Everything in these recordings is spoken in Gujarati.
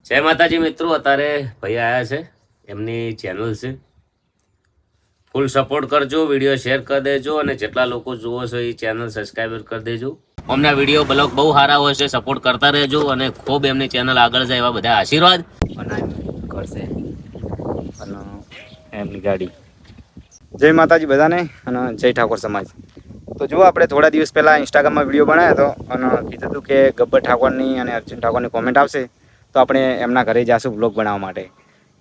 જય માતાજી મિત્રો, અત્યારે ભાઈ આવ્યા છે, એમની ચેનલ છે. ફૂલ સપોર્ટ કરજો, વિડીયો શેર કરી દેજો અને જેટલા લોકો જુઓ છો એ ચેનલ સબસ્ક્રાઈબર કરી દેજો. અમના વિડીયો બ્લોગ બહુ સારા હોય છે, સપોર્ટ કરતા રહેજો અને ખૂબ એમની ચેનલ આગળ જાય એવા બધા આશીર્વાદ કરશે. અને એમની ગાડી. જય માતાજી બધાને અને જય ઠાકોર સમાજ. તો જો આપણે થોડા દિવસ પહેલાં ઇન્સ્ટાગ્રામમાં વિડીયો બનાવ્યો હતો અને કીધું હતું કે ગબ્બર ઠાકોરની અને અર્જુન ઠાકોરની કોમેન્ટ આવશે તો આપણે એમના ઘરે જઈશું વ્લોગ બનાવવા માટે.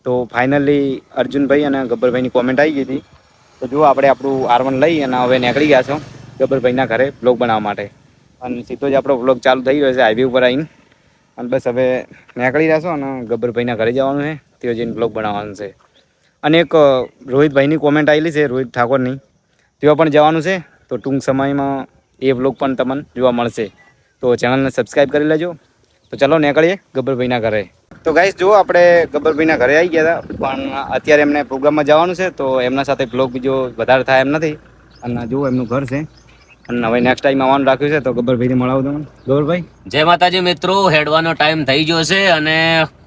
તો ફાઇનલી અર્જુનભાઈ અને ગબ્બરભાઈની કોમેન્ટ આવી ગઈ હતી. તો જો આપણે આપણું R1 લઈ અને હવે નીકળી ગયા છો ગબ્બરભાઈના ઘરે વ્લોગ બનાવવા માટે. અને સીધો જ આપણો વ્લોગ ચાલુ થઈ ગયો છે હાઈવે ઉપર આવીને. અને બસ હવે નીકળી રહ્યા છો અને ગબ્બરભાઈના ઘરે જવાનું છે, તેઓ જઈને વ્લોગ બનાવવાનું છે. અને એક રોહિતભાઈની કોમેન્ટ આવેલી છે, રોહિત ઠાકોરની, તેઓ પણ જવાનું છે. તો ટૂંક સમયમાં એ વ્લોગ પણ તમને જોવા મળશે. તો ચેનલને સબસ્ક્રાઈબ કરી લેજો. તો ચાલો નીકળીએ ગબ્બરભાઈના ઘરે. તો ગાઈસ જો આપણે ગબ્બરભાઈના ઘરે આવી ગયા હતા, પણ અત્યારે એમને પ્રોગ્રામમાં જવાનું છે તો એમના સાથે વ્લોગ બીજો વધારે થાય એમ નથી. અને જો એમનું ઘર છે અને હવે નેક્સ્ટ ટાઈમ આવવાનું રાખ્યું છે તો ગબ્બરભાઈને મળાવું તમને. ગબ્બરભાઈ જય માતાજી મિત્રો, હેડવાનો ટાઈમ થઈ ગયો છે અને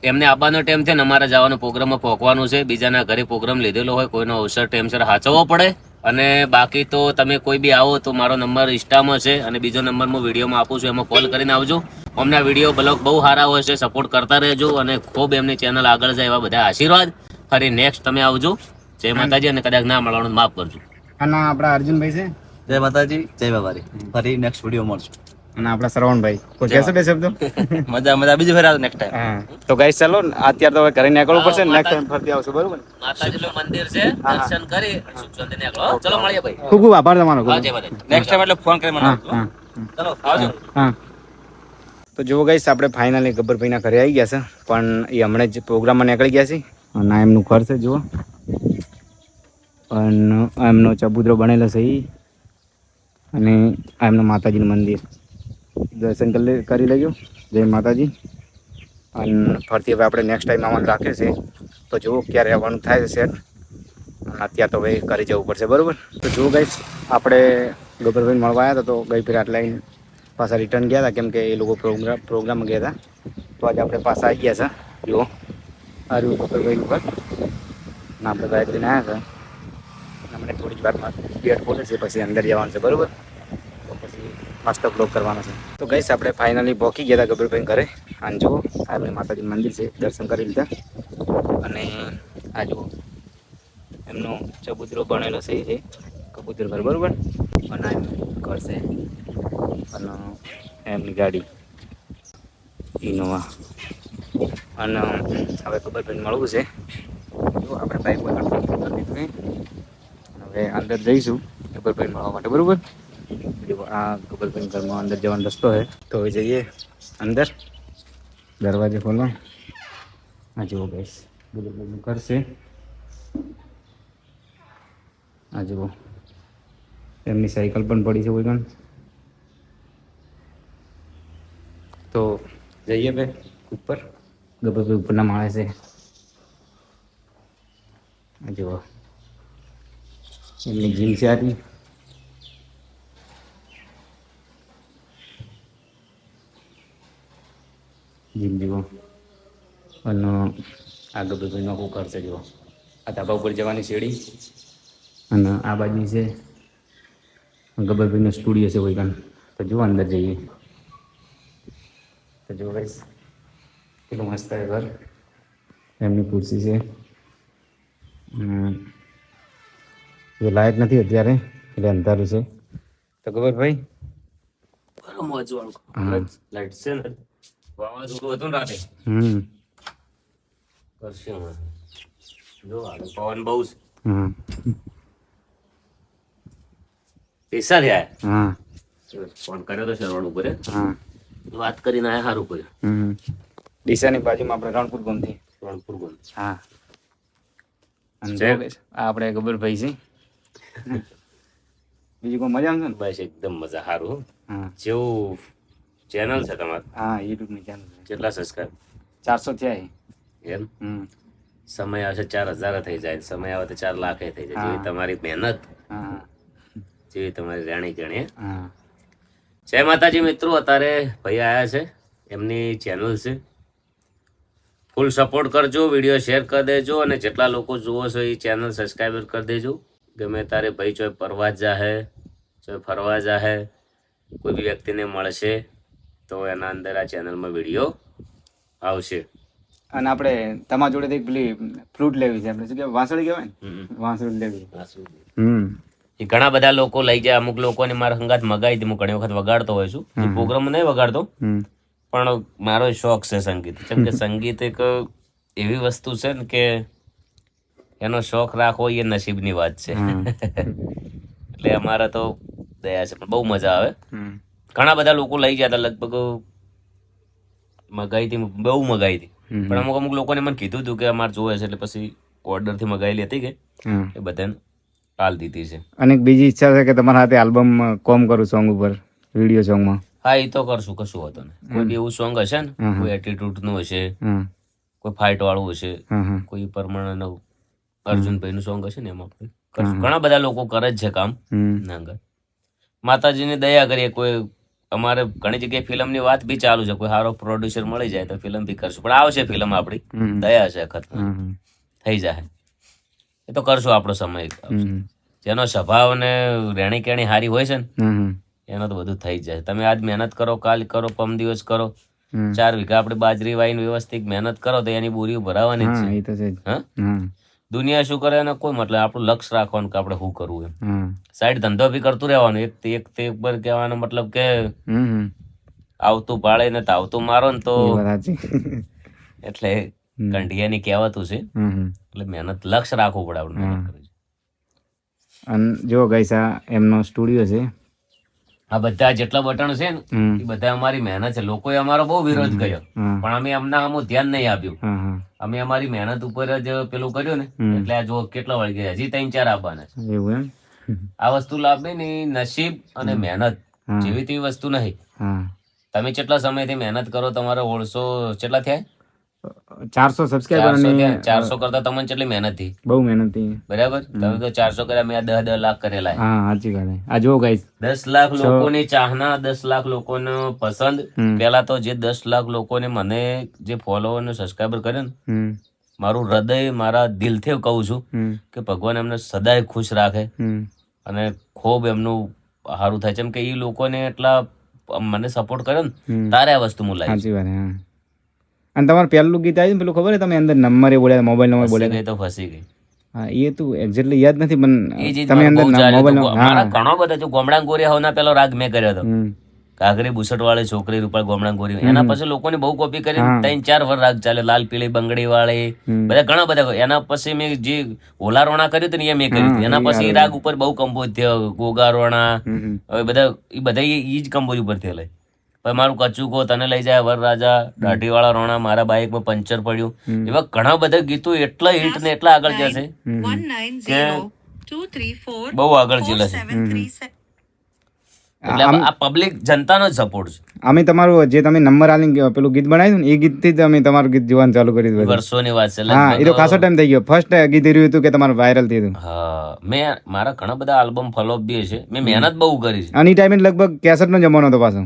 એમને આવવાનો ટાઈમ છે ને અમારે જવાનો પ્રોગ્રામમાં પહોંચવાનું છે. બીજાના ઘરે પ્રોગ્રામ લીધેલો હોય, કોઈનો અવસર ટાઈમસર સાચવવો પડે. અને બાકી તો તમે કોઈ બી આવો તો મારો નંબર ઇન્સ્ટામાં છે અને બીજો નંબર હું વિડીયોમાં આપું છું, એમાં કોલ કરીને આવજો. અમને વિડીયો બ્લોગ બહુ સારા હોય છે, સપોર્ટ કરતા રહેજો અને ખૂબ એમની ચેનલ આગળ જાય એવા બધા આશીર્વાદ. ફરી નેક્સ્ટ તમે આવજો. જય માતાજી અને કદાચ ના મળવાનું માફ કરજો. અને આપણા અર્જુનભાઈ છે. જય માતાજી, જય બાબારી. ફરી નેક્સ્ટ વિડીયો મળશું. અને આપણા શ્રવણભાઈ કોઈ કહેશો બે શબ્દો? મજા બીજી ફેર નેક્સ્ટ ટાઈમ. હા તો ગાઈસ ચાલો અત્યારે તો હવે ઘરે નીકળવું પડશે. નેક્સ્ટ ટાઈમ ફરતી આવશું, બરોબર? માતાજીનું મંદિર છે, દર્શન કરી સુખ શાંતિ નીકળો. ચલો મળીએ ભાઈ. ખૂબ ખૂબ આભાર તમારો. હા, જય માતાજી. નેક્સ્ટ ટાઈમ એટલે ફોન કરી મને હા આપજો. હા ચલો આવજો. હા. તો જુઓ ગાઈસ આપણે ફાઇનલી ગબ્બરભાઈના ઘરે આવી ગયા છે, પણ એ હમણાં જ પ્રોગ્રામમાં નીકળી ગયા છે. અને આ એમનું ઘર છે જુઓ. અને આ એમનો ચબૂતરો બનેલો છે એ. અને આ એમનું માતાજીનું મંદિર. દર્શન કરી લેજો. જય માતાજી. અને ફરતી હવે આપણે નેક્સ્ટ ટાઈમ આવવાનું રાખ્યું છે તો જુઓ ક્યારે આવવાનું થાય છે સેટ. અને અત્યારે તો હવે ઘરે જવું પડશે, બરાબર? તો જુઓ ગાઈસ આપણે ગબ્બરભાઈને મળવા આવ્યા હતા તો ગઈ ફેર આટલા પાછા રિટર્ન ગયા હતા, કેમ કે એ લોકો પ્રોગ્રામમાં ગયા હતા. તો આજે આપણે પાછા આવી ગયા છે. જુઓ સારું ગબ્બરભાઈનું ઘર. અને આપણે બાઇક લઈને આવ્યા હતા. અમને થોડી જ વારમાં ગેટ ખોલે છે, પછી અંદર જવાનું છે, બરાબર? તો પછી મસ્ત બ્લોગ કરવાનો છે. તો ગઈશ આપણે ફાઇનલી પહોંચી ગયા હતા ગબ્બરભાઈ ઘરે. અને જુઓ આપણે માતાજી મંદિર છે, દર્શન કરી લીધા. અને આ જુઓ એમનો ચબૂતરો બનેલો છે એ છે કબૂતર ઘર, બરાબર? અને આ એમનું ઘર છે અને એમની ગાડી ઇનોવા. અને હવે ગબ્બરભાઈને મળવું છે. જો આપણે બાઇક કરી દીધું. હવે અંદર જઈશું ગબ્બરભાઈને મળવા માટે, બરાબર? આ ગબ્બરભાઈ ઘરમાં અંદર જવાનો રસ્તો છે. તો હવે જઈએ અંદર. દરવાજો ખોલો. આ જુઓ ગાઈસ ગબ્બરભાઈનું ઘર છે. આ જુઓ એમની સાયકલ પણ પડી છે કોઈ પણ. તો જઈએ ભાઈ ઉપર. ગબ્બરભાઈ ઉપરના માળે છે. આ જુઓ એમની જીમ છે આટલી. જીમ જુઓ. અને આ ગબ્બરભાઈનું આખું ઘર છે જુઓ. આ ધાબા ઉપર જવાની સીડી. અને આ બાજુ છે ગબ્બરભાઈનો સ્ટુડિયો છે કોઈ પણ. તો જુઓ અંદર જઈએ. તો જુઓ ગાઈસ કેટલું મસ્ત છે ઘર. એમની ખુરશી છે. એ લાયક નથી અત્યારે એટલે અંધારું છે. તો ગબ્બરભાઈ બરાબર મોજવાળું. હા. લાઈટ છે ને વાવાઝોડું હતું ને રાતે કરશે હમણાં. જો હાલે પવન બહુ છે. હા પૈસા થયા. હા ફોન કર્યો તો શરવણ ઉપર હા વાત કરીને આયા સારું કર્યું. ડીસાની બાજુમાં આપણે રણપુર ગોમથી. રણપુર ગોલ. હા. અને છે. જો guys, આ આપણે ગબ્બરભાઈ છે. બીજું કોઈ મજા આવશે ને? બસ એકદમ મજા. સારું. હા જેવું ચેનલ છે તમારે? હા યુટ્યુબની ચેનલ કેટલા સબસ્ક્રાઈબ? 400 થયા છે. એમ સમય આવશે 4000 થઈ જાય, સમય આવે તો 4 લાખ થઈ જાય. જેવી તમારી મહેનત, હા જેવી તમારી રહેણી કરણી. હા જય માતાજી મિત્રો, અત્યારે ભાઈ આવ્યા છે, એમની ચેનલ છે. ફૂલ સપોર્ટ કરજો, વિડીયો શેર કરી દેજો, અને જેટલા લોકો જુઓ છો એ ચેનલ સબસ્ક્રાઈબર કરી દેજો. ગમે તારે ભાઈ ચોય પરવા જાહે, ચોય ફરવા જાહે, કોઈ બી વ્યક્તિને મળશે તો એના અંદર આ ચેનલમાં વિડીયો આવશે. અને આપણે તમારા જોડે પેલી ફ્લૂટ લેવી છે, આપણે શું કહેવાય, વાંસળી કહેવાય ને, વાંસળી લેવી. એ ઘણા બધા લોકો લઈ જાય. અમુક લોકોને મારા સંગાત મગાવી હતી, હું ઘણી વખત વગાડતો હોય છું. એ પ્રોગ્રામ નહીં વગાડતો, પણ મારો શોખ છે સંગીત. કેમ કે સંગીત એક એવી વસ્તુ છે ને કે એનો શોખ રાખવો એ નસીબની વાત છે. એટલે અમારે તો દયા છે, પણ બહુ મજા આવે. ઘણા બધા લોકો લઈ ગયા હતા, લગભગ મગાવી હતી, બહુ મગાવી હતી. પણ અમુક અમુક લોકોને મને કીધું હતું કે અમારે જોવે છે, એટલે પછી ઓર્ડરથી મગાવેલી હતી કે એ બધાને હાલ દીધી છે. અને એક બીજી ઈચ્છા છે કે તમારા હાથે આલ્બમ કોમ કરું સોંગ ઉપર, વિડીયો સોંગમાં. હા, એ તો કરશું, કશું હોતો ને. કોઈ બી એવું સોંગ હશે ને, કોઈ એટીટ્યુડ નું હશે, કોઈ ફાઇટ વાળું હશે, કોઈ પરમાણુ અર્જુનભાઈ નું સોંગ હશે ને, એમાં આપણે કરશું. ઘણા બધા લોકો કરે જ છે કામ. નાંગર માતાજીની દયા કરીએ. કોઈ અમારે ઘણી જગ્યાએ ફિલ્મની વાત બી ચાલુ છે, કોઈ સારો પ્રોડ્યુસર મળી જાય તો ફિલ્મ બી કરશું. પણ આવશે ફિલ્મ, આપણી દયા છે, થઈ જાય. એ તો કરશું, આપણો સમય આવશે. જેનો સ્વભાવ ને રેણી કેણી હારી હોય છે ને, એનો તો બધું થઈ જ જાય. તમે આજ મહેનત કરો, કાલ કરો, પમ દિવસ કરો, 4 વીઘા આપણે બાજરી વાઈને વ્યવસ્થિત મહેનત કરો તો એની બોરીઓ ભરાવાની જ છે. દુનિયા શું કરે એને કોઈ મતલબ, આપણું લક્ષ્ય રાખવાનું કે આપણે શું કરવું એમ. સાઈડ ધંધો બી કરતું રહેવાનું. એક તે પર કહેવાનો મતલબ કે આવતું પાળે ને આવતું મારો ને તો એટલે કંઢિયાની કહેવાતું છે. એટલે મહેનત, લક્ષ્ય રાખવું પડે આપણે, મહેનત કરવી. અને જો ગાઈસ, આ એમનો સ્ટુડિયો છે. આ બધા જેટલા બટન છે ને એ બધા અમારી મહેનત છે. લોકોએ અમારો બહુ વિરોધ કર્યો, પણ અમે એમના આમ ધ્યાન નહીં આપ્યું. અમે અમારી મહેનત ઉપર જ પેલું કર્યું ને, એટલે આ જો કેટલા વળી ગયા, હજી 3-4 આવવાના છે. એવું એમ? આ વસ્તુ લાભની ને નસીબ અને મહેનત જેવી તેવી વસ્તુ નહીં. તમે કેટલા સમયથી મહેનત કરો, તમારા 150 કેટલા થયા, 400 સબસ્ક્રાઇબર અને 400 કરતા તમને કેટલી મહેનત થી, બહુ મહેનત થી. બરાબર. તમે તો 400 કર્યા, મેં 10 લાખ કરેલા. હા, સાચી વાત. આ જો ગાઈસ, 10 લાખ લોકોની ચાહના, 10 લાખ લોકોનો પસંદ. પેલા તો જે 10 લાખ લોકોને મને જે ફોલોવર ને સબસ્ક્રાઇબર કર્યો ને, મારું હૃદય, મારા દિલથી કહું છું કે ભગવાન એમને સદાય ખુશ રાખે અને ખૂબ એમનું સારું થાય. જેમ કે એ લોકોને એટલા મને સપોર્ટ કર્યો ને, તારે આ વસ્તુ હું લાવી. સાચી વાત. અને તમારું પહેલું ગીત આવ્યું પેલું ખબર છે, તમે અંદર નંબરે બોલ્યા, મોબાઈલ નંબર બોલ્યા ગઈ તો ફસી ગઈ. હા, એ તું એક્ઝેક્ટલી યાદ નથી, પણ તમે અંદર મોબાઈલ મારા ઘણો બધા જો ગોમડા ગોરિયા હોના પેલો રાગ મેં કર્યો હતો. કાગરી બુસટ વાળી છોકરી રૂપા ગોમડા ગોરી, એના પછી લોકોને બહુ કોપી કરી. 3-4 વાર રાગ ચાલે, લાલ પીળી બંગડી વાળી, બધા ઘણા બધા. એના પછી મેં જે ઓલા રોણા કર્યું હતું ને એ મેં કર્યું. એના પછી રાગ ઉપર બહુ કમ્પોઝ થયો, ગોગા રોણા, હવે બધા એ જ કમ્પોઝ ઉપર થયેલા. પછી મારું કચુકો, તને લઈ જાય, વરરાજા, દાઢીવાળા રોણા, મારા બાઇકમાં પંચર પડ્યું, એવા ઘણા બધા ગીતો એટલા હિટ ને એટલા આગળ જશે કે બહુ આગળ જશે. એટલે આ પબ્લિક જનતાનો જ સપોર્ટ છે. અમે તમારું જે તમે નંબર આલી પેલું ગીત બનાવ્યું ને, એ ગીતથી જ અમે તમારું ગીત જોવાનું ચાલુ કરી દીધું. વર્ષોની વાત છે. હા, એ તો ખાસો ટાઈમ થઈ ગયો. ફર્સ્ટ ગીત રહ્યું હતું કે તમારું વાયરલ થયું. હા, મેં મારા ઘણા બધા આલ્બમ ફોલોઅપ બી છે. મેં મહેનત બહુ કરી છે. અને એ ટાઈમે લગભગ 63 નો જમાનો હતો પાછો.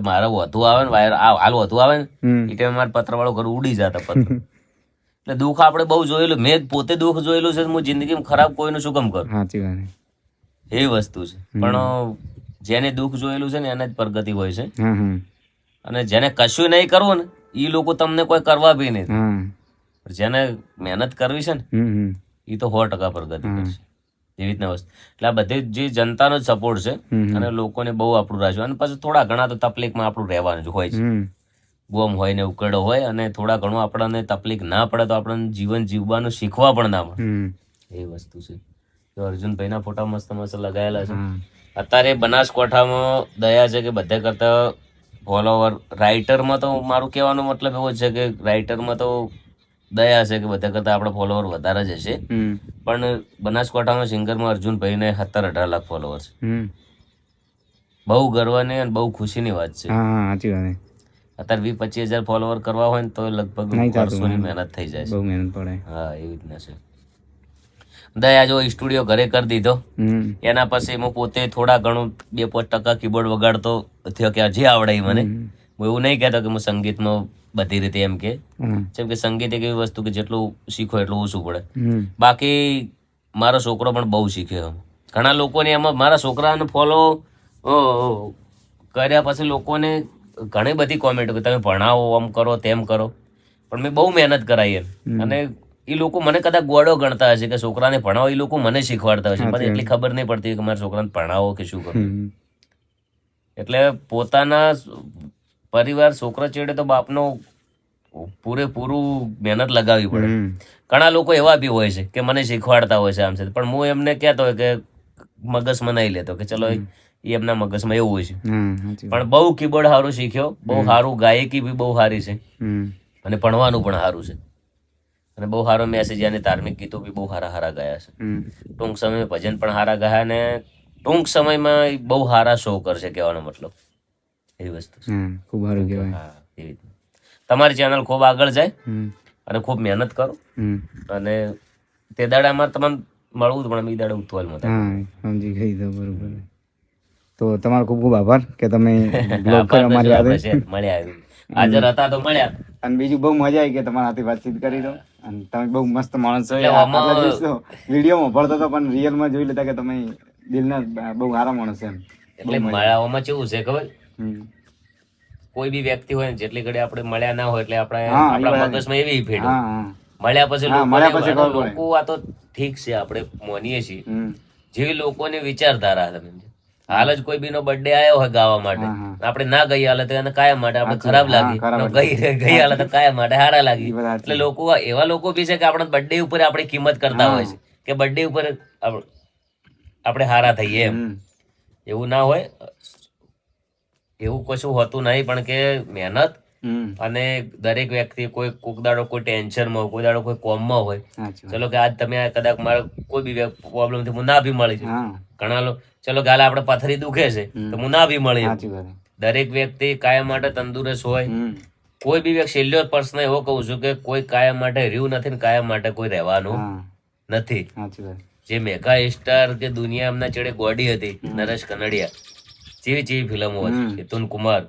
મારા વધુ આવે ને વાયર, હાલ વધુ આવે ને એ ટાઈમે મારા પત્ર વાળો ઘર ઉડી જતા પત્ર. એટલે દુઃખ આપણે બહુ જોયેલું. મેં પોતે દુઃખ જોયેલું છે. હું જિંદગીમાં ખરાબ કોઈનું શું કામ કરું? સાચી વાત. એવી વસ્તુ છે. પણ જેને દુઃખ જોયેલું છે ને એને જ પ્રગતિ હોય છે. અને જેને કશું નહીં કરવું ને એ લોકો તમને કોઈ કરવા બી નહીં. જેને મહેનત કરવી છે ને એ તો 100% પ્રગતિ કરશે. એવી રીતના વસ્તુ. એટલે આ બધી જે જનતાનો જ સપોર્ટ છે અને લોકોને બહુ આપણું રાખ્યું. અને પછી થોડા ઘણા તો તકલીફમાં આપણું રહેવાનું જ હોય છે. ગોમ હોય ને ઉકેડો હોય, અને થોડા ઘણું આપણને તકલીફ ના પડે તો આપણને જીવન જીવવાનું શીખવા પણ ના મળે. એ વસ્તુ છે. તો અર્જુનભાઈના ફોટા મસ્ત મસ્ત લગાયેલા છે. અત્યારે બનાસકાંઠામાં દયા છે કે બધા કરતા ફોલોવર, રાઇટરમાં તો મારું કહેવાનો મતલબ એવો છે કે રાઇટરમાં તો દયા છે કે બધા કરતા આપણા ફોલોવર વધારે જ હશે. પણ બનાસકાંઠામાં સિંગરમાં અર્જુનભાઈને 17-18 લાખ ફોલોવર છે. બહુ ગર્વની અને બહુ ખુશીની વાત છે. સાચી વાત. અત્યારે 20-25 હજાર ફોલોવર કરવા હોય ને તો લગભગ વર્ષોની મહેનત થઈ જાય છે. બહુ મહેનત પડે. હા, એવી રીતના છે. દયા જો સ્ટુડિયો ઘરે કરી દીધો, એના પછી હું પોતે થોડા ઘણું 2-5% કીબોર્ડ વગાડતો થયો કે જે આવડે મને. હું એવું નહીં કહેતો કે હું સંગીતમાં બધી રીતે એમ કે હમ. જેમ કે સંગીત એક એવી વસ્તુ કે જેટલું શીખો એટલું ઓછું પડે. હમ. બાકી મારો છોકરો પણ બહુ શીખ્યો. ઘણા લોકોને એમાં મારા છોકરાને ફોલો કર્યા પછી લોકોને ઘણી બધી કોમેન્ટ કે તમે ભણાવો આમ કરો તેમ કરો, પણ મેં બહુ મહેનત કરાઈ એમ. અને એ લોકો મને કદાચ ગોળો ગણતા હશે કે છોકરાને ભણાવો, એ લોકો મને શીખવાડતા હશે, પણ એટલી ખબર નહીં પડતી કે મારા છોકરાને ભણાવો કે શું કરવું. હમ. એટલે પોતાના પરિવાર છોકરા ચેડે તો બાપનો પૂરેપૂરું મહેનત લગાવવી પડે. હમ. ઘણા લોકો એવા બી હોય છે કે મને શીખવાડતા હોય છે આમ છે, પણ હું એમને કહેતો હોય કે મગજમાં નહીં લેતો કે ચલો એ એમના મગજમાં એવું હોય છે. હમ. સાચી વાત. પણ બહુ કીબોર્ડ સારું શીખ્યો, બહુ સારું ગાયકી બી બહુ સારી છે, હમ. અને ભણવાનું પણ સારું છે, અને બહુ સારો મેસેજ અને ધાર્મિક ગીતો બી બહુ સારા ગાયા છે. હમ. ટૂંક સમયમાં ભજન પણ સારા ગાયા, અને ટૂંક સમયમાં બહુ સારા શો કરશે, કહેવાનો મતલબ એવી વસ્તુ છે. હમ. ખૂબ સારું કહેવાય. હા, એવી રીતે તમારી ચેનલ ખૂબ આગળ જાય હમ. અને ખૂબ મહેનત કરો, હમ. અને તે દાડામાં તમને મળવું જ, પણ બી દાડે ઉતવાલમાં થાય. હા, સમજી ગઈ તો બરોબર. તો તમારો ખૂબ ખૂબ આભાર કે તમે બ્લોગ પર અમારી યાદ મળ્યા હાજર હતા તો મળ્યા. અને બીજું બહુ મજા આવી કે તમારા હાથે વાતચીત કરી દો, અને તમે બહુ મસ્ત માણસ છો. એટલે આમાં વિડીયોમાં ભળતો હતો પણ રિયલમાં જોઈ લેતા કે તમે દિલના બહુ સારા માણસ એમ. એટલે મળ્યામાં કેવું છે ખબર, હમ. કોઈ બી વ્યક્તિ હોય ને જેટલી ઘડી આપણે મળ્યા ના હોય એટલે આપણે હા, એ આપણા વાત. મગજમાં એવી ભેડ હા, હા. મળ્યા પછી હા, મળ્યા પછી લોકોને ખબર પડે. લોકો આ તો ઠીક છે આપણે માનીએ છીએ, હમ. જેવી લોકોની વિચારધારા તમે હાલ જ કોઈ બીનો બર્થડે આવ્યો હોય ગાવા માટે, હા, આપણે ના ગઈ હાલે તો એને કાયમ માટે આપણે સાચી ખરાબ વાત. હા, લાગી, ખરાબ અને ગઈ હાલે તો કાયમ માટે સારા લાગી. એ વાત સાચી. એટલે લોકો એવા લોકો બી છે કે આપણા બર્થડે ઉપર આપણી કિંમત કરતા હોય છે કે બર્થડે ઉપર આપણે હારા થઈએ એમ. હમ. એવું ના હોય, એવું કશું હોતું નહીં, પણ કે મહેનત હમ. અને દરેક વ્યક્તિ કોઈક દાડો કોઈ ટેન્શનમાં હોય, કોઈ દાડો કોઈ કોમમાં હોય. સાચી વાત. ચલો કે આજ તમે આ કદાચ મારે કોઈ બી પ્રોબ્લેમ થી હું ના બી મળી છું, હા, ઘણા લોકો ચલો કે હાલ આપણે પથરી દુખે છે તો હું ના બી મળી. સાચી વાત. દરેક વ્યક્તિ કાયમ માટે તંદુરસ્ત હોય. હમ. કોઈ બી વ્યક્તિ છેલ્લો પ્રશ્ન એવો કહું છું કે કોઈ કાયમ માટે રહ્યું નથી ને કાયમ માટે કોઈ રહેવાનું હા, નથી. સાચી વાત. જે મેગા સ્ટાર કે દુનિયા એમના ચેડે ગોડી હતી, નરેશ કનડિયા, જેવી ફિલ્મો હતી, હમ. મિથુન કુમાર,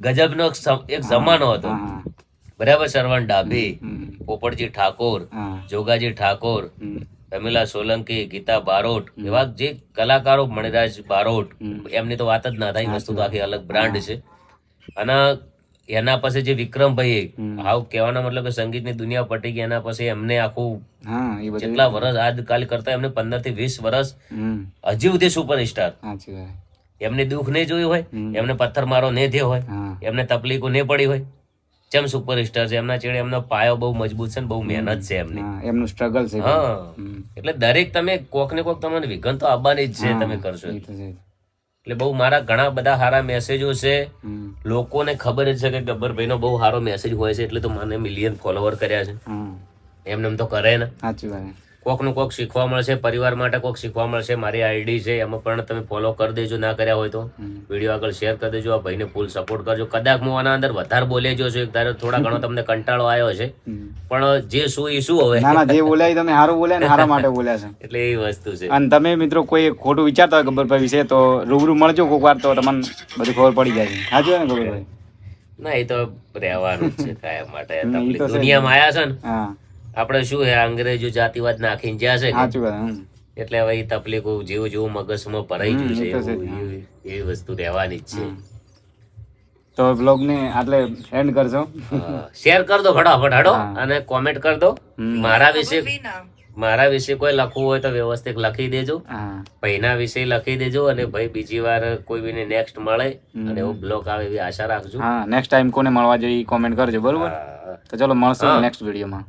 ગજબનો એક જમાનો હતો. હા, હા. બરાબર. સરવણ ડાભી, હમ. પોપટજી ઠાકોર, હા. જોગાજી ઠાકોર, હમ. રમીલા સોલંકી, ગીતા બારોટ, એવા જે કલાકારો, મણિરાજ બારોટ, એમની તો વાત જ ના થાય, વસ્તુ તો આખી અલગ બ્રાન્ડ છે. અને એના પછી જે વિક્રમભાઈ, આવું કહેવાનો મતલબ કે સંગીતની દુનિયા પટી ગઈ, એના પછી એમને આખું હા, એ બધું. જેટલા વર્ષ આજકાલ કરતા એમને 15 થી 20 વર્ષ હમ. હજી સુધી સુપરસ્ટાર. સાચી વાત. એમને દુઃખ નહીં જોયું હોય, એમને પથ્થર મારો નહીં થયો હોય, હા. એમને તકલીફો નહીં પડી હોય, જેમ સુપરસ્ટાર છે. એમના ચેડે એમનો પાયો બહુ મજબૂત છે ને બહુ મહેનત છે એમની. હા, એમનું સ્ટ્રગલ છે. હા, હમ. એટલે દરેક તમે કોક ને કોક તમને વિઘન તો આવવાની જ છે, તમે કરશો. એ તો છે. એટલે બહુ મારા ઘણા બધા સારા મેસેજો છે. હમ. લોકોને ખબર જ છે કે ગબ્બરભાઈનો બહુ સારો મેસેજ હોય છે, એટલે તો મને મિલિયન ફોલોવર કર્યા છે. હા, એમને એમ તો કરે ને, સાચી વાત. કોક નું કોક શીખવા મળશે, પરિવાર માટે કોક શીખવા મળશે. મારી આઈડી છે, એમાં પણ તમે ફોલો કરી દેજો, ના કર્યા હોય તો વિડીયો આગળ શેર કરી દેજો. આ ભાઈને ફૂલ સપોર્ટ કરજો. કદાચ હું આના અંદર વધારે બોલી ગયો છું, ત્યારે થોડા ઘણો તમને કંટાળો આવ્યો છે, પણ જે શું એ શું હવે. ના ના, જે બોલ્યા એ તમે સારું બોલ્યા ને, સારા માટે બોલ્યા છે. એટલે એ વસ્તુ છે. અને તમે મિત્રો કોઈ ખોટું વિચારતા હોય ગબ્બરભાઈ વિશે તો રૂબરૂ મળજો કોઈક વાર, તો તમને બધી ખબર પડી જાય છે. સાચું ને ગબ્બરભાઈ? ના, એ તો રહેવાનું જ છે કાયમ માટે. એ તો તકલીફ છે. દુનિયામાં આયા છે ને, હા, આપણે શું હે અંગ્રેજો જાતિવાદ નાખીને જ્યાં છે કે, સાચું વાત. હમ. એટલે હવે એ તકલીફો જેવું જેવું મગજમાં ભરાઈ ગયું છે એ તો છે જ. એવું એવી વસ્તુ રહેવાની જ છે. તો બ્લોગ ને આટલે એન્ડ કરજો. શેર કર દો ફટાફટ હાડો, હા. અને કોમેન્ટ કર દો. મારા વિશે કોઈ લખવું હોય તો વ્યવસ્થિત લખી દેજો, હા, ભાઈના વિશે લખી દેજો, અને ભાઈ બીજી વાર કોઈ બીને નેક્સ્ટ મળે અને એવો બ્લોગ આવે એવી આશા રાખજો. હા, નેક્સ્ટ ટાઈમ કોને મળવા જોઈએ કોમેન્ટ કરજો, બરોબર? હા. તો ચલો મળશું નેક્સ્ટ વિડીયોમાં.